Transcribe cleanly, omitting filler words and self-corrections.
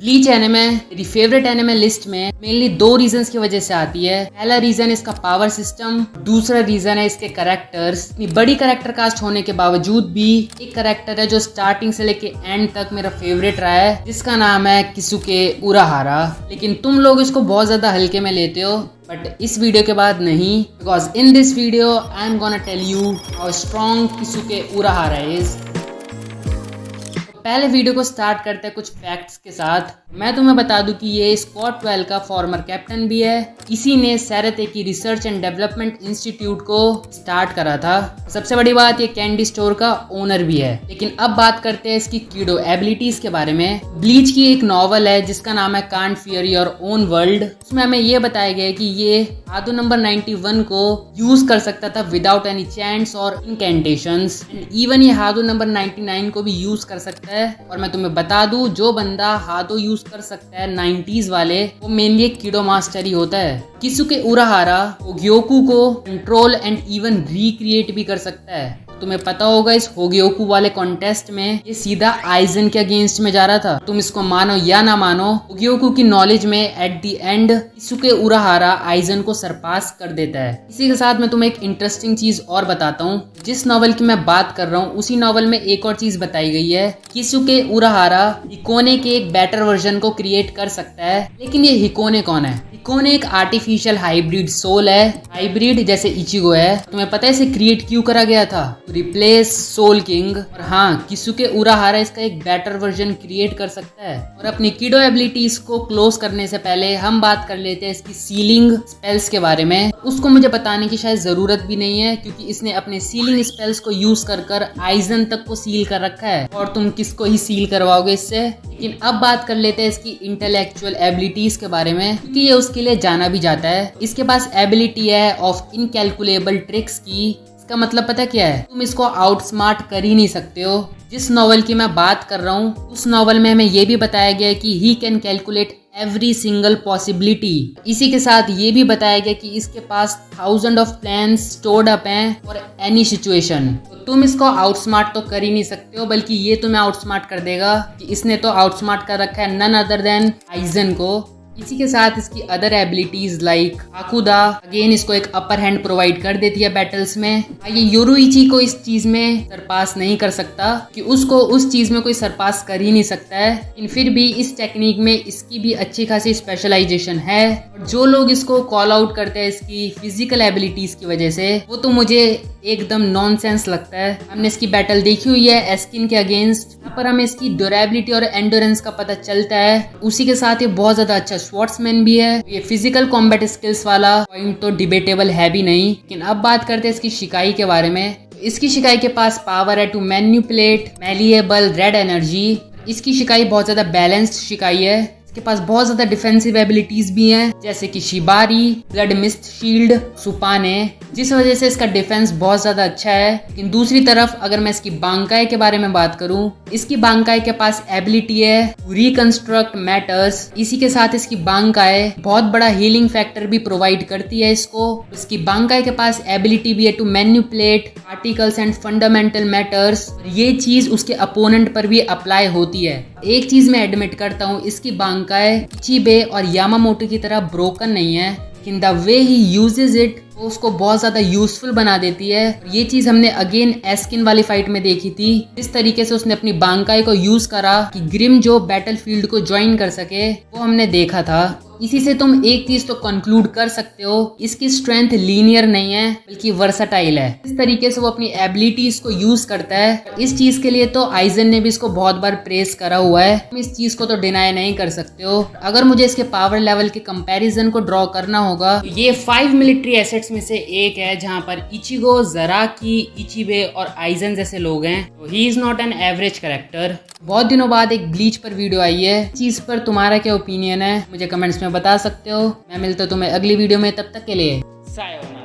Bleach anime मेरी favourite anime list में mainly 2 reasons की वजह से आती है। पहला रीजन इसका पावर सिस्टम, दूसरा रीजन है इसके कैरेक्टर्स। इतनी बड़ी कैरेक्टर कास्ट होने के बावजूद भी एक कैरेक्टर है जो स्टार्टिंग से लेके एंड तक मेरा फेवरेट रहा है, जिसका नाम है किसुके उराहारा। लेकिन तुम लोग इसको बहुत ज्यादा हल्के में लेते हो, बट इस वीडियो के बाद नहीं, because in this video I am gonna tell you how strong Kisuke Urahara is. पहले वीडियो को स्टार्ट करते हैं कुछ फैक्ट्स के साथ। मैं तुम्हें बता दूं कि ये स्क्वाड 12 का फॉर्मर कैप्टन भी है। इसी ने सैरते की रिसर्च एंड डेवलपमेंट इंस्टीट्यूट को स्टार्ट करा था। सबसे बड़ी बात, ये कैंडी स्टोर का ओनर भी है। लेकिन अब बात करते हैं इसकी कीडो एबिलिटीज के बारे में। ब्लीच की एक नॉवल है जिसका नाम है can't fear your own world. उसमें हमें ये बताया गया है कि ये हादो नंबर 91 को यूज कर सकता था विदाउट एनी चैंट्स और इनकेंटेशंस, एंड इवन ये हादो नंबर 99 को भी यूज कर सकता है। और मैं तुम्हें बता दूं, जो बंदा हादो यूज कर सकता है 90s वाले, वो मेनली एक कीडो मास्टर ही होता है। किसुके उराहारा होग्योकू को कंट्रोल एंड इवन रिक्रिएट भी कर सकता है। तुम्हें पता होगा इस होग्योकू वाले कॉन्टेस्ट में ये सीधा आइजन के अगेंस्ट में जा रहा था। तुम इसको मानो या ना मानो, होग्योकू की नॉलेज में एट द एंड किसुके उराहारा आइजन को सरपास कर देता है। इसी के साथ मैं तुम्हें एक इंटरेस्टिंग चीज और बताता हूँ। जिस नॉवल की मैं बात कर रहा हूँ उसी नॉवल में एक और चीज बताई गई है। किसुके उराहारा हिकोने के एक बेटर वर्जन को क्रिएट कर सकता है। लेकिन ये हिकोने कौन है? हिकोने एक आर्टिफिशियल हाइब्रिड सोल है, हाइब्रिड जैसे इचिगो है। तुम्हें पता है इसे क्रिएट क्यों करा गया था? Replace soul king. और हाँ, किसुके उराहारा इसका एक बेटर वर्जन क्रिएट कर सकता है। और अपनी कीडो एबिलिटीज को क्लोज करने से पहले हम बात कर लेते हैं इसकी सीलिंग स्पेल्स के बारे में। उसको मुझे बताने की शायद जरूरत भी नहीं है, क्योंकि इसने अपने सीलिंग स्पेल्स को यूज कर आइजन तक को सील कर रखा है, और तुम किसको ही सील करवाओगे इससे। लेकिन अब बात कर लेते हैं इसकी इंटेलेक्चुअल एबिलिटीज के बारे में, क्योंकि ये उसके लिए जाना भी जाता है। इसके पास एबिलिटी है ऑफ इनकैलकुलेबल ट्रिक्स की। इसका मतलब पता क्या है? तुम इसको आउटस्मार्ट कर ही नहीं सकते हो। जिस नॉवल की मैं बात कर रहा हूँ उस नॉवल में हमें ये भी बताया गया है कि he can calculate every single possibility. इसी के साथ ये भी बताया गया कि इसके पास 1000 ऑफ प्लान्स स्टोर्ड अप हैं फॉर एनी सिचुएशन। तो तुम इसको आउटस्मार्ट तो कर ही नहीं सकते हो, बल्कि ये तुम्हें आउटस्मार्ट कर देगा कि इसने तो आउटस्मार्ट कर रखा है नन अदर देन आइजन को। इसी के साथ इसकी अदर एबिलिटीज लाइक आकुदा अगेन इसको एक अपर हैंड प्रोवाइड कर देती है बैटल्स में। ये योरुइची को इस चीज में सरपास नहीं कर सकता कि उसको उस चीज में कोई सरपास कर ही नहीं सकता है। लेकिन फिर भी इस टेक्निक में इसकी भी अच्छी खासी स्पेशलाइजेशन है। और जो लोग इसको कॉल आउट करते हैं इसकी फिजिकल एबिलिटीज की वजह से, वो तो मुझे एकदम नॉनसेंस लगता है। हमने इसकी बैटल देखी हुई है एस्किन के अगेंस्ट, यहाँ पर हमें इसकी ड्यूरेबिलिटी और एंडोरेंस का पता चलता है। उसी के साथ ये बहुत ज्यादा अच्छा स्वॉर्ड्समैन भी है। ये फिजिकल कॉम्बैट स्किल्स वाला पॉइंट तो डिबेटेबल है भी नहीं। लेकिन अब बात करते हैं इसकी शिकाई के बारे में। इसकी शिकाई के पास पावर है to manipulate malleable red energy. इसकी शिकाई बहुत ज्यादा बैलेंस्ड शिकाई है। इसके पास बहुत ज्यादा डिफेंसिव एबिलिटीज भी हैं, जैसे कि शिबारी, ब्लड मिस्ट शील्ड, सुपाने, जिस वजह से इसका डिफेंस बहुत ज्यादा अच्छा है। लेकिन दूसरी तरफ अगर मैं इसकी बांकाई के बारे में बात करूं, इसकी बांकाई के पास एबिलिटी है टू रिकंस्ट्रक्ट मैटर्स। इसी के साथ इसकी बांकाई बहुत बड़ा हीलिंग फैक्टर भी प्रोवाइड करती है इसको। इसकी बांकाई के पास एबिलिटी भी है to manipulate particles and fundamental matters. ये चीज उसके अपोनेंट पर भी अप्लाई होती है। एक चीज मैं एडमिट करता हूँ, इसकी बांकाई इचिबे और यामामोटो की तरह ब्रोकन नहीं है, लेकिन the way he uses it वो उसको बहुत ज्यादा यूजफुल बना देती है। ये चीज हमने अगेन एस्किन वाली फाइट में देखी थी। जिस तरीके से उसने अपनी बांकाई को यूज करा कि ग्रिम जो बैटलफील्ड को ज्वाइन कर सके, वो हमने देखा था। इसी से तुम एक चीज तो कंक्लूड कर सकते हो, इसकी स्ट्रेंथ लीनियर नहीं है बल्कि वर्सटाइल है। इस तरीके से वो अपनी एबिलिटीज को यूज करता है। इस चीज के लिए तो आइजन ने भी इसको बहुत बार प्रेस करा हुआ है। तुम इस चीज को तो डिनाई नहीं कर सकते हो। अगर मुझे इसके पावर लेवल के कंपैरिजन को ड्रॉ करना होगा, ये 5 मिलिट्री एसेट्स में से एक है जहां पर इचिगो, ज़राकी, इचिबे और आइजन जैसे लोग हैं। तो he is not an average character. बहुत दिनों बाद एक ब्लीच पर वीडियो आई है। चीज पर तुम्हारा क्या ओपिनियन है मुझे कमेंट्स में बता सकते हो। मैं मिलता हूं तुम्हें अगली वीडियो में, तब तक के लिए सायोनारा।